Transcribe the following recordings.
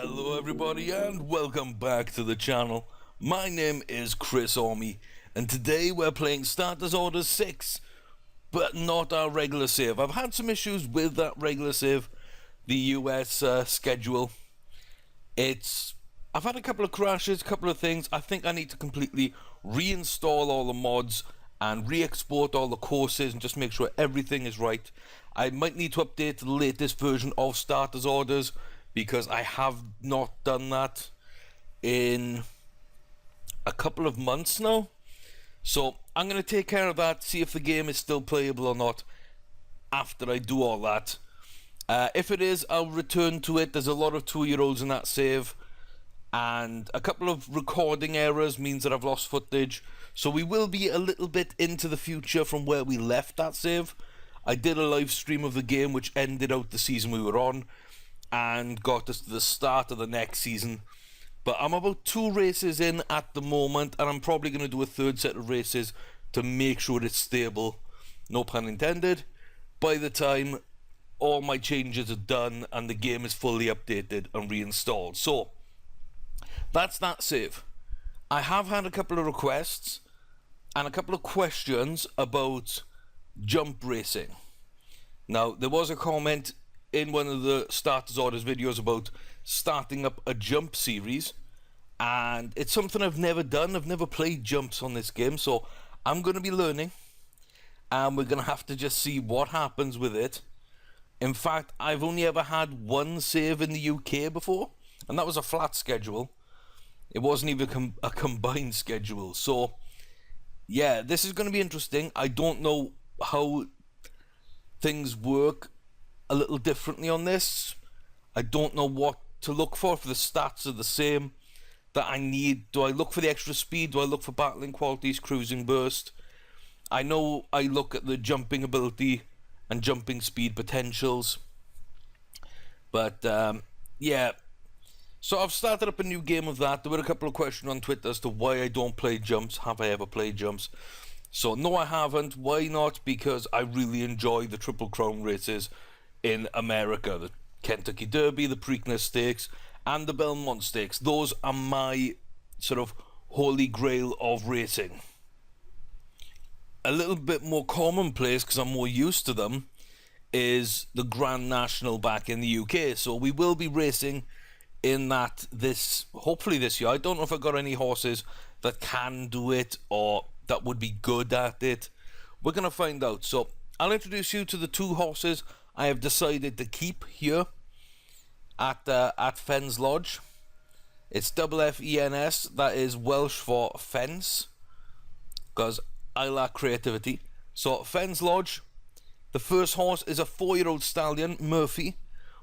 Hello everybody and welcome back to the channel. My name is Chris Orme and today we're playing Starters Order 6, but not our regular save. I've had some issues with that regular save, the US schedule. I've had a couple of crashes, a couple of things. I think I need to completely reinstall all the mods and re-export all the courses and just make sure everything is right. I might need to update to the latest version of Starters Orders, because I have not done that in a couple of months now. So I'm going to take care of that, see if the game is still playable or not after I do all that. If it is, I'll return to it. There's a lot of 2-year-olds in that save, and a couple of recording errors means that I've lost footage. So we will be a little bit into the future from where we left that save. I did a live stream of the game which ended out the season we were on and got us to the start of the next season, but I'm about 2 races in at the moment, and I'm probably going to do a 3rd set of races to make sure it's stable, no pun intended, by the time all my changes are done and the game is fully updated and reinstalled. So that's that save. I have had a couple of requests and a couple of questions about jump racing. Now, there was a comment in one of the Starters Orders videos about starting up a jump series, and it's something I've never done. I've never played jumps on this game, so I'm going to be learning, and we're going to have to just see what happens with it. In fact, I've only ever had one save in the UK before, and that was a flat schedule. It wasn't even a combined schedule. So yeah, this is going to be interesting. I don't know how things work a little differently on this. I don't know what to look for the stats are the same that I need. Do I look for the extra speed? Do I look for battling qualities, cruising burst? I know I look at the jumping ability and jumping speed potentials, but yeah, so I've started up a new game of that. There were a couple of questions on Twitter as to why I don't play jumps. Have I ever played jumps? So no, I haven't. Why not? Because I really enjoy the Triple Crown races in America, the Kentucky Derby, the Preakness Stakes, and the Belmont Stakes. Those are my sort of holy grail of racing. A little bit more commonplace, because I'm more used to them, is the Grand National back in the UK. So we will be racing in that hopefully this year. I don't know if I've got any horses that can do it or that would be good at it. We're going to find out. So I'll introduce you to the 2 horses I have decided to keep here at Fens Lodge. It's FFENS, that is Welsh for fence, because I lack creativity. So Fens Lodge, the first horse is a 4-year-old stallion, Murphy.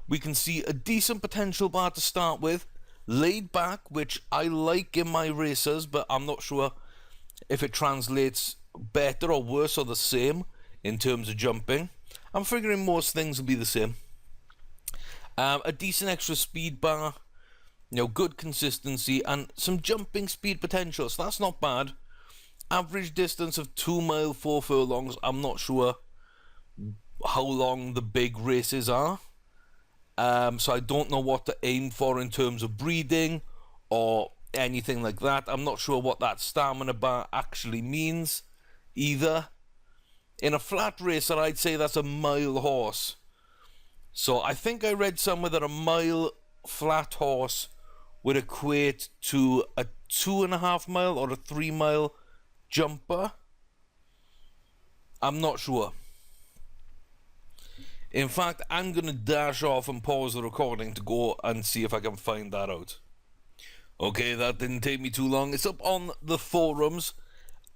We can see a decent potential bar to start with, laid back, which I like in my races, but I'm not sure if it translates better or worse or the same in terms of jumping. I'm figuring most things will be the same. A decent extra speed bar, good consistency, and some jumping speed potential, so that's not bad. Average distance of 2 mile 4 furlongs. I'm not sure how long the big races are, so I don't know what to aim for in terms of breeding or anything like that. I'm not sure what that stamina bar actually means either. In a flat racer, I'd say that's a mile horse. So I think I read somewhere that a mile flat horse would equate to a 2.5 mile or a 3 mile jumper. I'm not sure. In fact, I'm going to dash off and pause the recording to go and see if I can find that out. Okay, that didn't take me too long. It's up on the forums.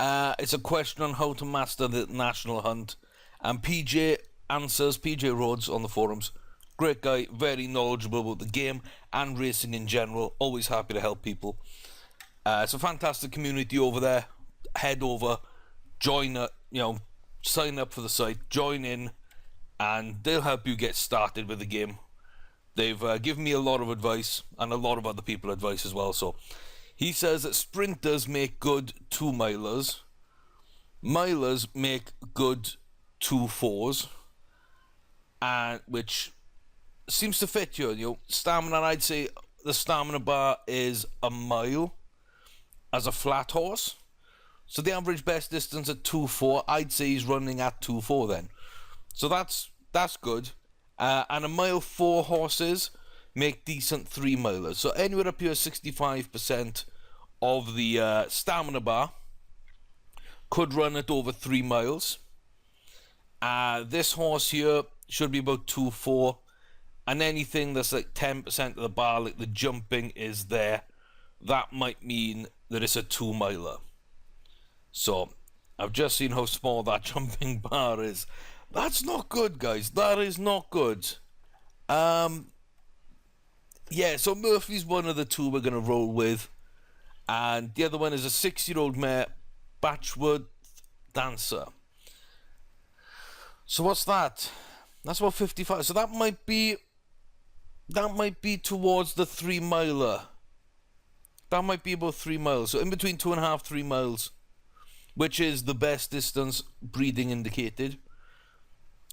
It's a question on how to master the national hunt, and PJ Rhodes on the forums. Great guy, very knowledgeable about the game and racing in general. Always happy to help people. It's a fantastic community over there. Head over, join it, sign up for the site, join in, and they'll help you get started with the game. They've given me a lot of advice, and a lot of other people advice as well. So he says that sprinters make good 2-milers, milers make good 2-4s, and which seems to fit you. Stamina, I'd say the stamina bar is a mile as a flat horse. So the average best distance at 2.4, I'd say he's running at 2.4 then. So that's good. And a mile 4 horses make decent 3 milers. So anywhere up here, 65% of the stamina bar could run at over 3 miles. This horse here should be about 2.4. And anything that's like 10% of the bar, like the jumping is there, that might mean that it's a 2 miler. So I've just seen how small that jumping bar is. That's not good, guys. That is not good. Yeah, so Murphy's one of the two we're going to roll with. And the other one is a 6-year-old mare, Batchworth Dancer. So what's that? That's about 55. So that might be towards the 3 miler. That might be about 3 miles. So in between 2.5, 3 miles, which is the best distance breeding indicated.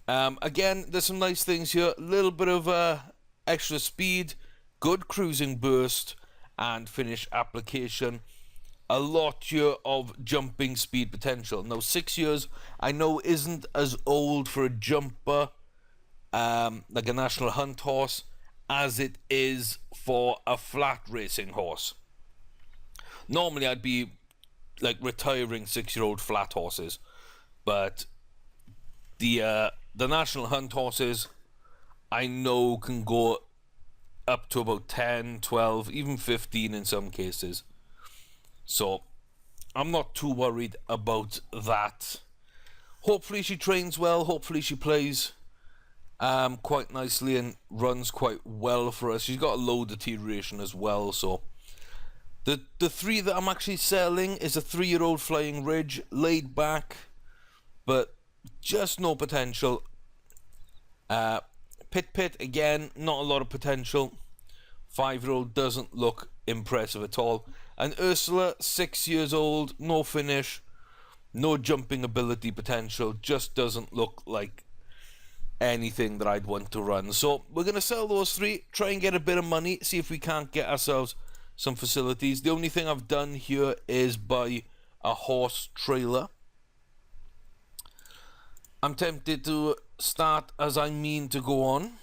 Again, there's some nice things here. A little bit of extra speed, good cruising burst, and finish application. A lot here of jumping speed potential. Now, 6 years, I know isn't as old for a jumper, like a national hunt horse, as it is for a flat racing horse. Normally, I'd be like retiring 6-year-old flat horses, but the national hunt horses I know can go up to about 10, 12, even 15 in some cases. So I'm not too worried about that. Hopefully she trains well, hopefully she plays quite nicely and runs quite well for us. She's got a low deterioration as well, so the 3 that I'm actually selling is a 3-year-old Flying Ridge, laid back, but just no potential. Pit, again, not a lot of potential. 5-year-old doesn't look impressive at all. And Ursula, 6 years old, no finish, no jumping ability potential, just doesn't look like anything that I'd want to run. So we're going to sell those 3, try and get a bit of money, see if we can't get ourselves some facilities. The only thing I've done here is buy a horse trailer. I'm tempted to start as I mean to go on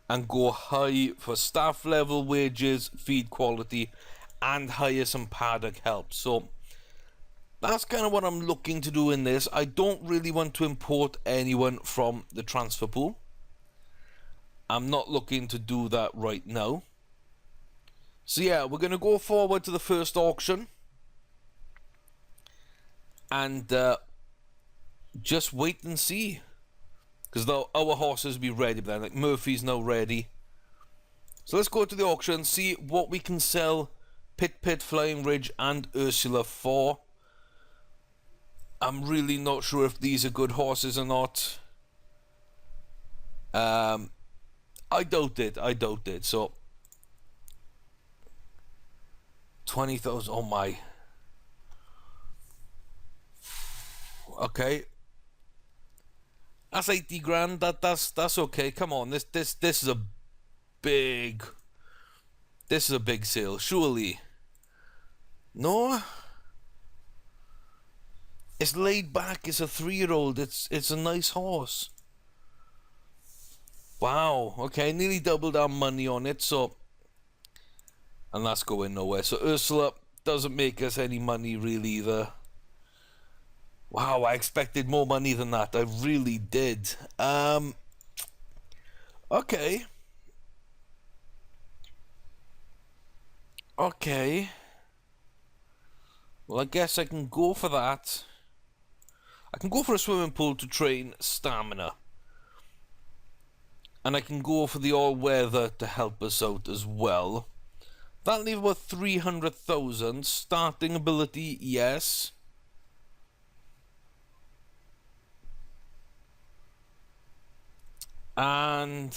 and go high for staff level, wages, feed quality, and hire some paddock help. So that's kind of what I'm looking to do in this. I don't really want to import anyone from the transfer pool. I'm not looking to do that right now. So yeah, we're going to go forward to the first auction and just wait and see, because our horses will be ready by then. Like Murphy's now ready. So let's go to the auction, see what we can sell Pit, Flying Ridge and Ursula for. I'm really not sure if these are good horses or not. I doubt it. So 20,000. Oh my. Okay. That's 80 grand. That's okay. Come on. This is a big sale. Surely. No. It's laid back. It's a 3-year-old. It's a nice horse. Wow. Okay. Nearly doubled our money on it. So. And that's going nowhere. So Ursula doesn't make us any money really either. Wow, I expected more money than that. I really did. Okay. Okay. Well, I guess I can go for that. I can go for a swimming pool to train stamina. And I can go for the all-weather to help us out as well. That'll leave about 300,000. Starting ability, yes. And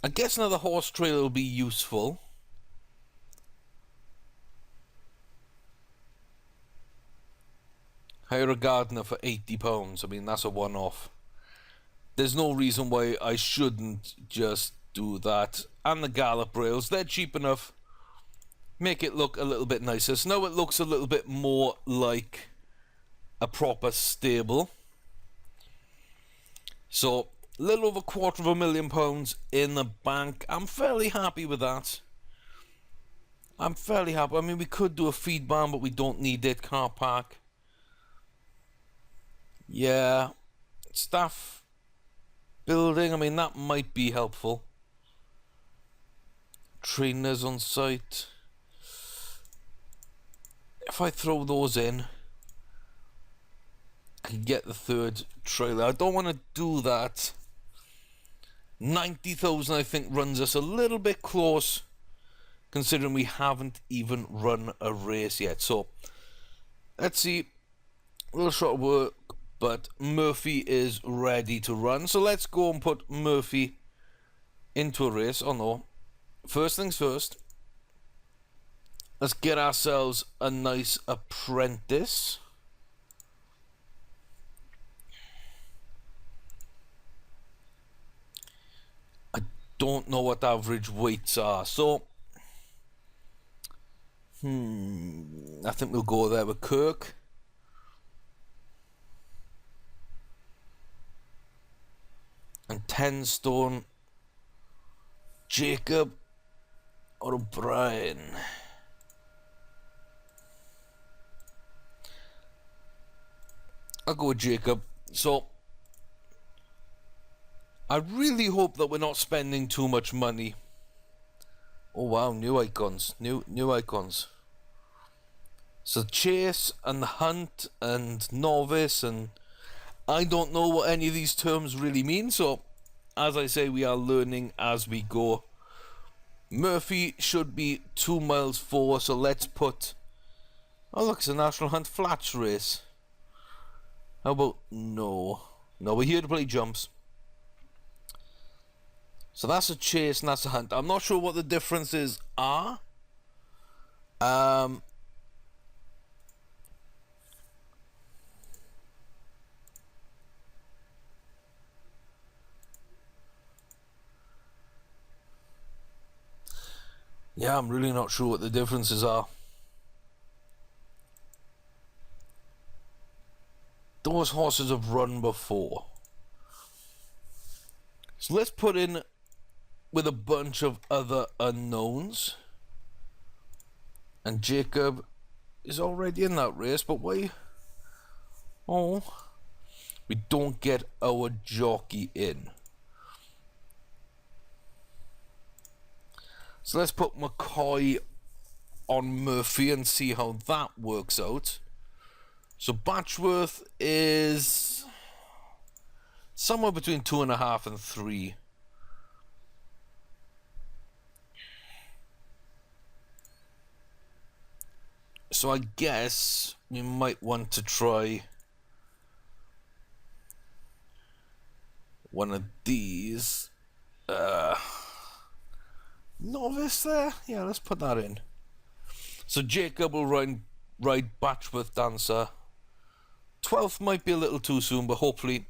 I guess another horse trailer will be useful. Hire a gardener for £80. I mean, that's a one-off. There's no reason why I shouldn't just do that. And the gallop rails, they're cheap enough. Make it look a little bit nicer. So now it looks a little bit more like a proper stable. So, a little over £250,000 in the bank. I'm fairly happy with that. I'm fairly happy. I mean, we could do a feed barn, but we don't need it. Car park. Yeah. Staff building, I mean, that might be helpful. Trainers on site. If I throw those in, I can get the third trailer. I don't want to do that. 90,000 I think runs us a little bit close, considering we haven't even run a race yet. So, let's see. A little short of work, but Murphy is ready to run. So let's go and put Murphy into a race. Oh no. First things first. Let's get ourselves a nice apprentice. I don't know what average weights are, so I think we'll go there with Kirk. And 10 stone Jacob or O'Brien. I'll go with Jacob. So I really hope that we're not spending too much money. Oh wow, new icons. New icons. So chase and hunt and novice, and I don't know what any of these terms really mean, so as I say, we are learning as we go. Murphy should be 2 miles 4, so let's put... Oh look, it's a National Hunt Flats race. How about... No, we're here to play jumps. So that's a chase and that's a hunt. I'm not sure what the differences are. Yeah, I'm really not sure what the differences are. Those horses have run before. So let's put in with a bunch of other unknowns. And Jacob is already in that race, but why? Oh, we don't get our jockey in. So let's put McCoy on Murphy and see how that works out. So Batchworth is somewhere between 2.5 and 3. So I guess we might want to try one of these. Novice there? Yeah, let's put that in. So Jacob will ride Batchworth Dancer. 12th might be a little too soon, but hopefully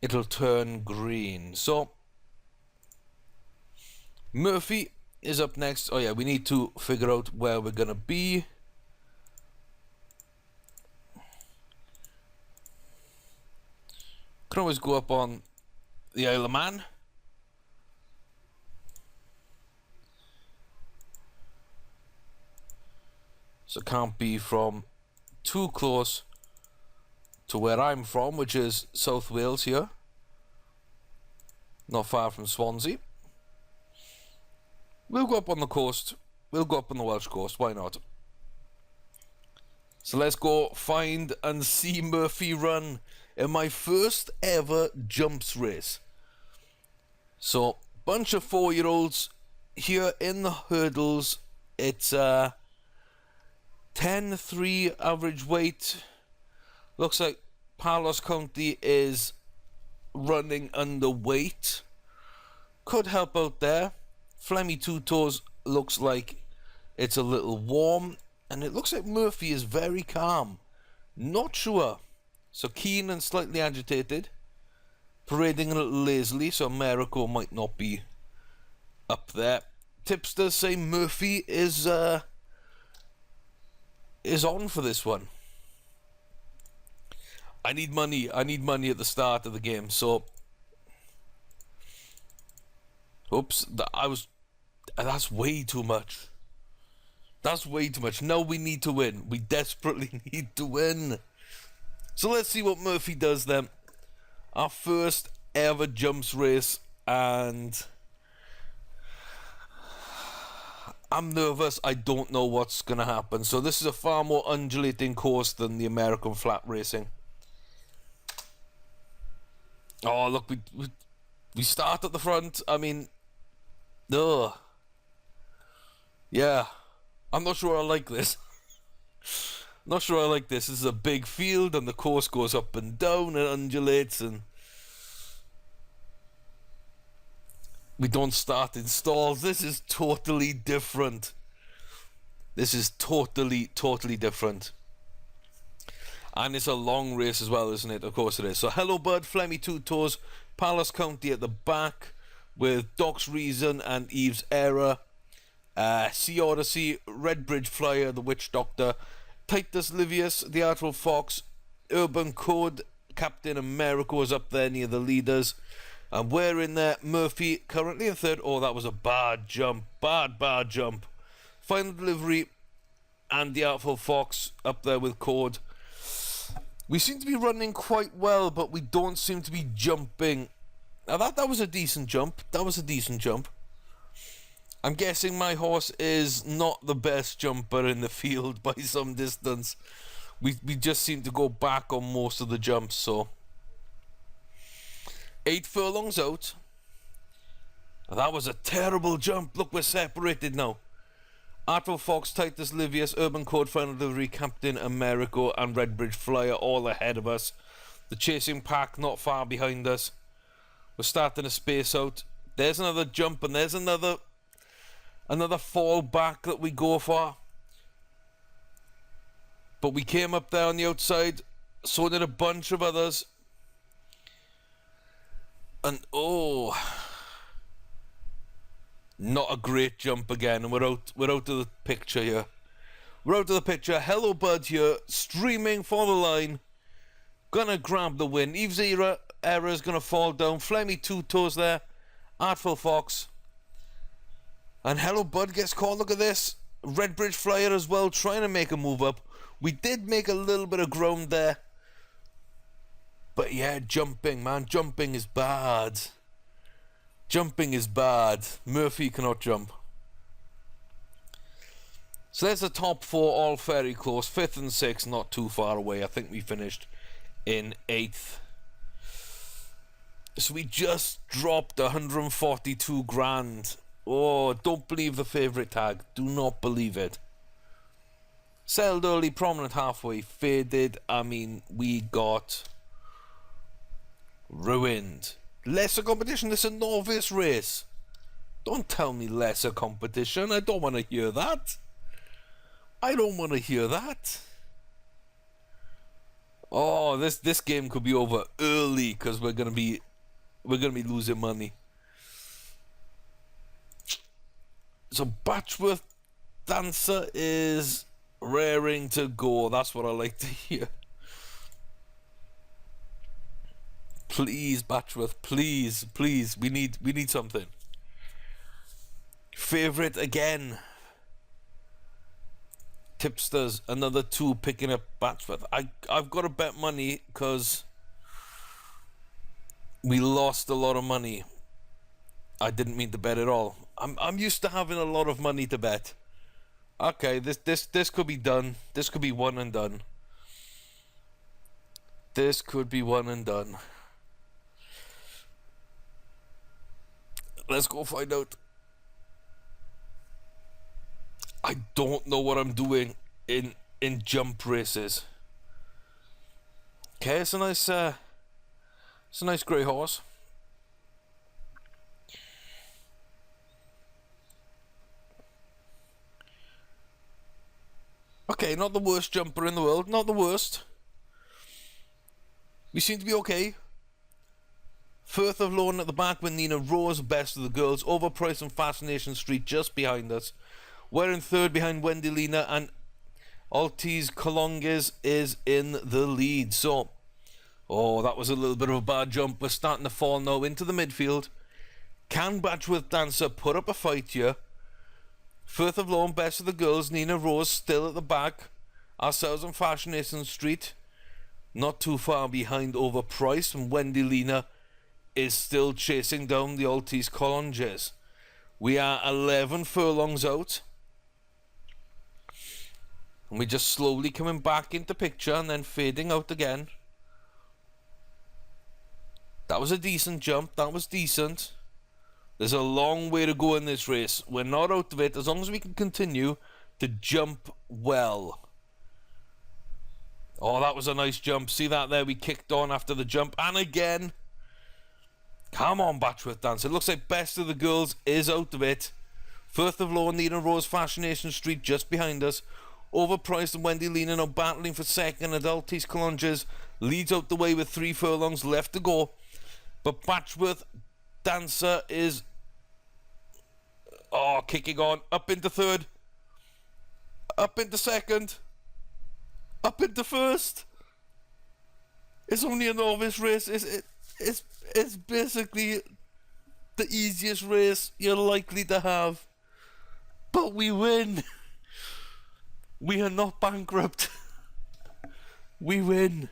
it'll turn green. So Murphy is up next. Oh yeah, we need to figure out where we're gonna be. Can always go up on the Isle of Man. So can't be from too close to where I'm from, which is South Wales here. Not far from Swansea. We'll go up on the coast. We'll go up on the Welsh coast. Why not? So let's go find and see Murphy run in my first ever jumps race. So, bunch of 4-year-olds here in the hurdles. It's 10.3 average weight. Looks like Palos County is running underweight. Could help out there. Flemmy Two Toes looks like it's a little warm. And it looks like Murphy is very calm. Not sure. So keen and slightly agitated. Parading a little lazily, so Americo might not be up there. Tipsters say Murphy is on for this one. I need money at the start of the game, so oops, that's way too much. That's way too much. Now we need to win. We desperately need to win. So let's see what Murphy does then. Our first ever jumps race, and I'm nervous. I don't know what's going to happen. So this is a far more undulating course than the American flat racing. Oh, look, we start at the front. I mean, ugh. Yeah, I'm not sure I like this. Not sure I like this. This is a big field, and the course goes up and down and undulates, and we don't start in stalls. This is totally different. This is totally different. And it's a long race as well, isn't it? Of course it is. So Hello Bud, Flemmy Two Toes, Palace County at the back with Doc's Reason and Eve's Error. Sea Odyssey, Redbridge Flyer, The Witch Doctor, Titus Livius, The Artful Fox, Urban Code, Captain America was up there near the leaders. And we're in there. Murphy currently in third. Oh, that was a bad jump. Bad jump. Final Delivery and The Artful Fox up there with Code. We seem to be running quite well, but we don't seem to be jumping. Now that was a decent jump. That was a decent jump. I'm guessing my horse is not the best jumper in the field by some distance. We just seem to go back on most of the jumps, so 8 furlongs out. That was a terrible jump. Look, we're separated now. Artful Fox, Titus Livius, Urban Code, Final Delivery, Captain America and Redbridge Flyer all ahead of us. The chasing pack not far behind us. We're starting to space out. There's another jump, and there's another fall back that we go for. But we came up there on the outside, so did a bunch of others. And oh, not a great jump again, and we're out of the picture here. We're out of the picture. Hello Bud here, streaming for the line. Gonna grab the win. Eve's Error is gonna fall down. Flemmy Two Toes there. Artful Fox. And Hello Bud gets caught. Look at this. Redbridge Flyer as well, trying to make a move up. We did make a little bit of ground there. But yeah, jumping, man. Jumping is bad. Jumping is bad. Murphy cannot jump. So there's the top 4, all very close. 5th and 6th, not too far away. I think we finished in 8th. So we just dropped 142 grand. Oh, don't believe the favourite tag. Do not believe it. Sold early, prominent halfway, faded. I mean, we got ruined. Lesser competition. This is a novice race. Don't tell me lesser competition. I don't want to hear that. I don't want to hear that. Oh, this game could be over early because we're gonna be losing money. So Batchworth Dancer is raring to go. That's what I like to hear. Please, Batchworth, please. We need something. Favorite again. Tipsters, another 2 picking up Batchworth. I've got to bet money because we lost a lot of money. I didn't mean to bet at all. I'm used to having a lot of money to bet. Okay, this could be done. This could be one and done. This could be one and done. Let's go find out. I don't know what I'm doing in jump races. Okay, it's a nice grey horse. Okay, not the worst jumper in the world, not the worst. We seem to be okay. Firth of Lawn at the back with Nina Rose, Best of the Girls. Overpriced and Fascination Street just behind us. We're in third behind Wendy Lena, and Altiz Colonges is in the lead. So, oh, that was a little bit of a bad jump. We're starting to fall now into the midfield. Can Batchworth Dancer put up a fight here? Firth of Lawn, Best of the Girls, Nina Rose still at the back. Ourselves on Fascination Street, not too far behind Overpriced, and Wendy Lena is still chasing down the Altiz Colonges. We are 11 furlongs out. And we're just slowly coming back into picture and then fading out again. That was a decent jump. That was decent. There's a long way to go in this race. We're not out of it as long as we can continue to jump well. Oh, that was a nice jump. See that there? We kicked on after the jump. And again. Come on, Batchworth Dancer. It looks like Best of the Girls is out of it. Firth of Lawn, Nina Rose, Fascination Street just behind us. Overpriced and Wendy Lena now battling for second. Adultis Colonges leads out the way with 3 furlongs left to go. But Batchworth Dancer is kicking on. Up into third. Up into second. Up into first. It's only a novice race. It's basically the easiest race you're likely to have. But we win. We are not bankrupt. We win.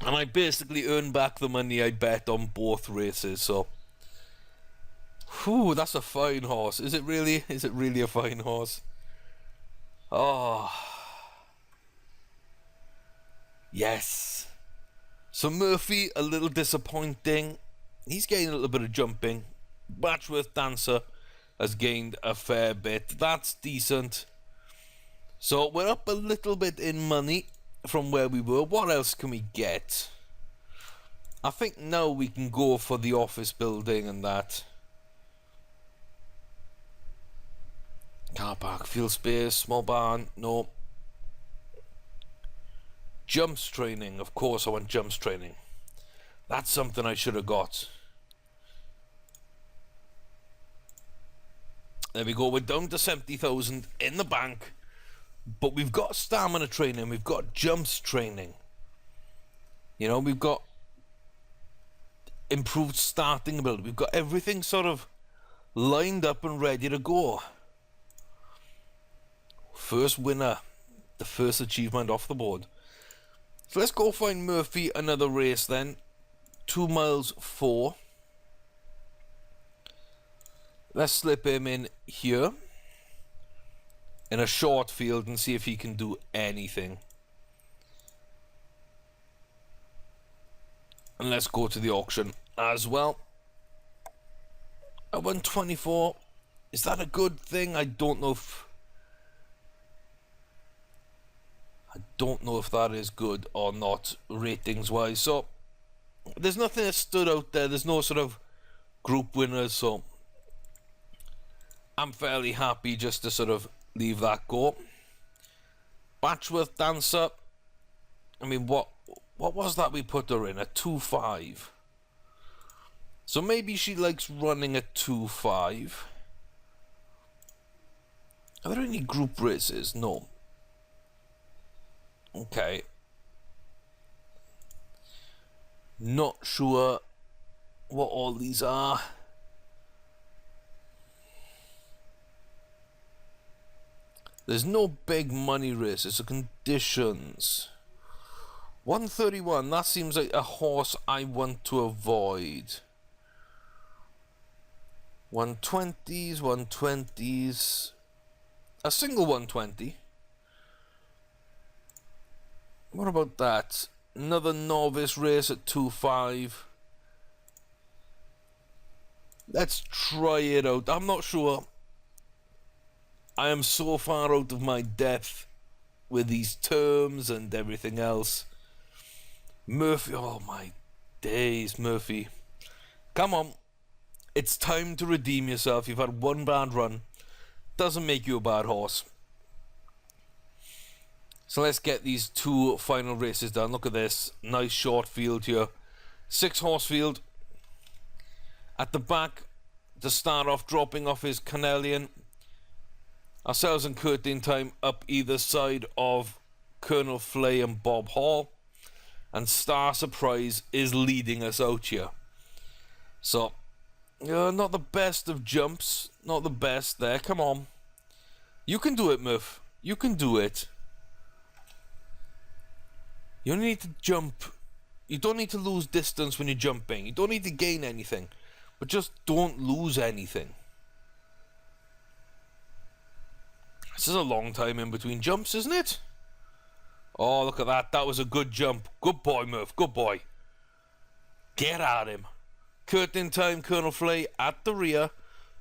And I basically earn back the money I bet on both races. So, whew, that's a fine horse. Is it really? Is it really a fine horse? Oh. Yes. So Murphy, a little disappointing. He's gained a little bit of jumping. Batchworth Dancer has gained a fair bit. That's decent. So we're up a little bit in money from where we were. What else can we get? I think now we can go for the office building and that. Car park, field space, small barn, no. Jumps training, of course I want jumps training. That's something I should have got. There we go, we're down to 70,000 in the bank. But we've got stamina training, we've got jumps training. You know, we've got improved starting ability. We've got everything sort of lined up and ready to go. First winner, the first achievement off the board. So let's go find Murphy another race then. 2 miles 4. Let's slip him in here. In a short field and see if he can do anything. And let's go to the auction as well. I won 24. Is that a good thing? I don't know if that is good or not ratings wise. So there's nothing that stood out there. There's no sort of group winners, so I'm fairly happy just to sort of leave that go. Batchworth Dancer, I mean, what was that we put her in? A 2.5. So maybe she likes running at 2.5. Are there any group races? No. Okay. Not sure what all these are. There's no big money races, so conditions. 131, that seems like a horse I want to avoid. 120s, 120s. A single 120. What about that? Another novice race at 2.5. Let's try it out. I'm not sure. I am so far out of my depth with these terms and everything else. Murphy, oh my days, Murphy. Come on. It's time to redeem yourself. You've had one bad run. Doesn't make you a bad horse. So let's get these 2 final races done. Look at this. Nice short field here. 6-horse field. At the back, to start off, dropping off his Canelian. Ourselves and Kurt in time up either side of Colonel Flay and Bob Hall. And Star Surprise is leading us out here. So, not the best of jumps. Not the best there. Come on. You can do it, Murph. You can do it. You only need to jump. You don't need to lose distance when you're jumping. You don't need to gain anything. But just don't lose anything. This is a long time in between jumps, isn't it? Oh, look at that. That was a good jump. Good boy, Murph. Good boy. Get at him. Kurt in time, Colonel Flay at the rear.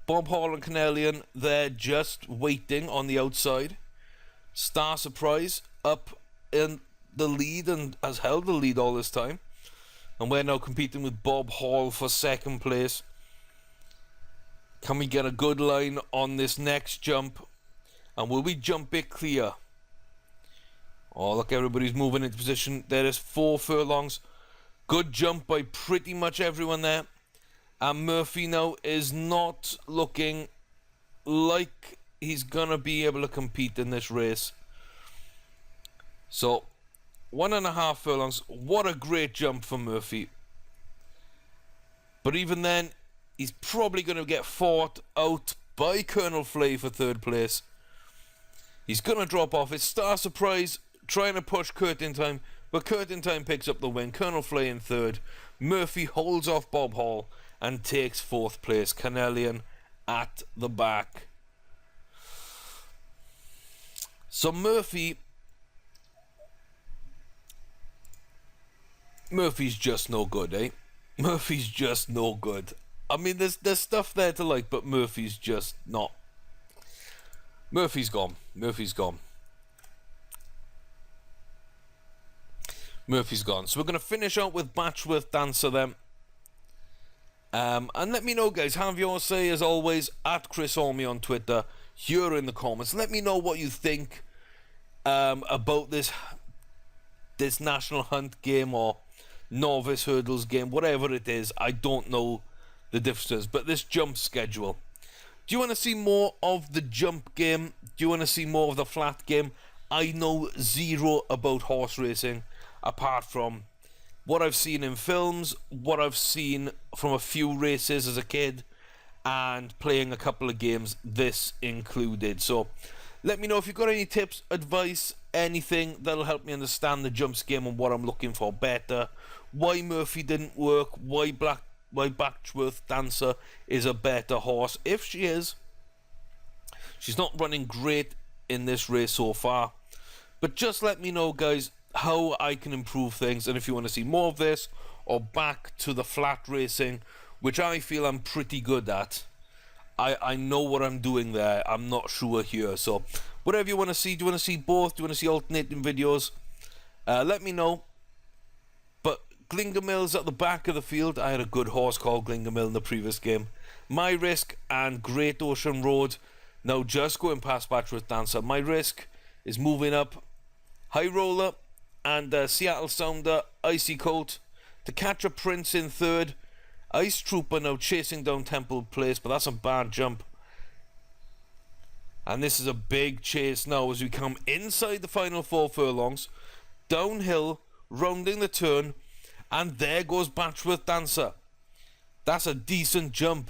Bob Hall and Canelian, they're just waiting on the outside. Star Surprise up in the lead and has held the lead all this time. And we're now competing with Bob Hall for second place. Can we get a good line on this next jump? And will we jump it clear? Oh, look, everybody's moving into position. There is 4 furlongs. Good jump by pretty much everyone there. And Murphy now is not looking like he's going to be able to compete in this race. So, 1.5 furlongs. What a great jump for Murphy. But even then, he's probably going to get fought out by Colonel Flay for 3rd place. He's going to drop off. It's Star Surprise trying to push Kurt in time. But Kurt in time picks up the win. Colonel Flay in 3rd. Murphy holds off Bob Hall and takes 4th place. Canelian at the back. So Murphy's just no good, eh? Murphy's just no good. I mean, there's stuff there to like, but Murphy's just not. Murphy's gone. Murphy's gone. Murphy's gone. So we're going to finish out with Batchworth Dancer then. And let me know, guys. Have your say, as always, at Chris Orme on Twitter. Here in the comments. Let me know what you think about this National Hunt game or Novice Hurdles game. Whatever it is. I don't know the differences. But this jump schedule. Do you want to see more of the jump game? Do you want to see more of the flat game? I know zero about horse racing, apart from what I've seen in films, what I've seen from a few races as a kid, and playing a couple of games, this included. So let me know if you've got any tips, advice, anything that'll help me understand the jumps game and what I'm looking for better. Why Murphy didn't work, why Batchworth Dancer is a better horse. If she is, she's not running great in this race so far. But just let me know, guys, how I can improve things, and if you want to see more of this or back to the flat racing, which I feel I'm pretty good at. I know what I'm doing there. I'm not sure here. So whatever you want to see. Do you want to see both? Do you want to see alternating videos? Let me know. But Glingermill's at the back of the field. I had a good horse called Glingermill in the previous game. My Risk and Great Ocean Road now just going past Batchworth Dancer. My Risk is moving up. High Roller and Seattle Sounder, Icy Coat. To Catch a Prince in 3rd. Ice Trooper now chasing down Temple Place, but that's a bad jump. And this is a big chase now as we come inside the final 4 furlongs. Downhill, rounding the turn, and there goes Batchworth Dancer. That's a decent jump.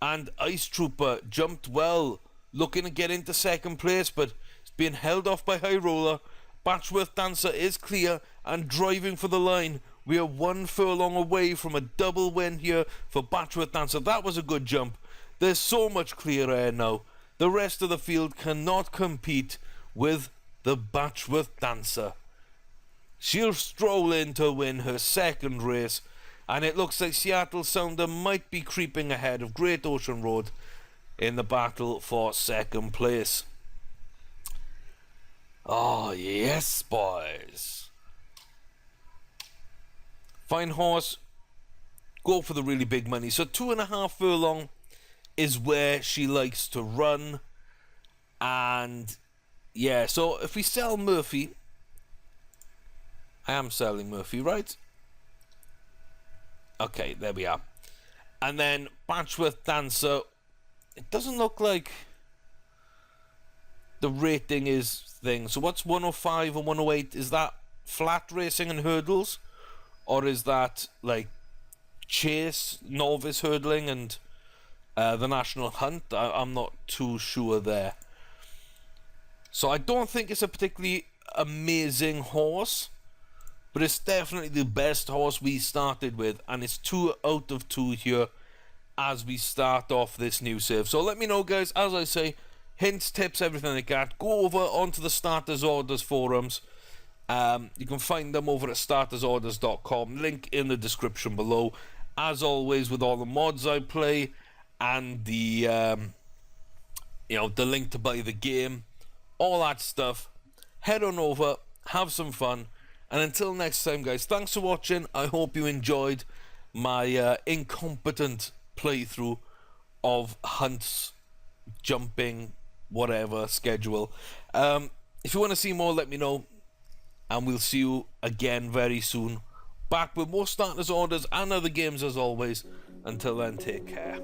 And Ice Trooper jumped well, looking to get into 2nd place, but it's being held off by High Roller. Batchworth Dancer is clear and driving for the line. We are 1 furlong away from a double win here for Batchworth Dancer. That was a good jump. There's so much clear air now. The rest of the field cannot compete with the Batchworth Dancer. She'll stroll in to win her 2nd race, and it looks like Seattle Sounder might be creeping ahead of Great Ocean Road in the battle for 2nd place. Oh, yes, boys. Fine horse. Go for the really big money. So 2.5 furlong is where she likes to run. And, yeah, so if we sell Murphy... I am selling Murphy, right? Okay, there we are. And then Batchworth Dancer. It doesn't look like the rating is thing. So what's 105 and 108? Is that flat racing and hurdles? Or is that like chase, novice hurdling, and the national hunt? I'm not too sure there. So I don't think it's a particularly amazing horse, but it's definitely the best horse we started with, and it's 2 out of 2 here as we start off this new save. So let me know, guys. As I say, hints, tips, everything like that, go over onto the Starters Orders forums. You can find them over at startersorders.com, link in the description below. As always, with all the mods I play and the the link to buy the game, all that stuff, head on over, have some fun, and until next time, guys, thanks for watching. I hope you enjoyed my incompetent playthrough of Hunt's jumping whatever schedule. If you want to see more, let me know, and we'll see you again very soon, back with more Starters Orders and other games as always. Until then, take care.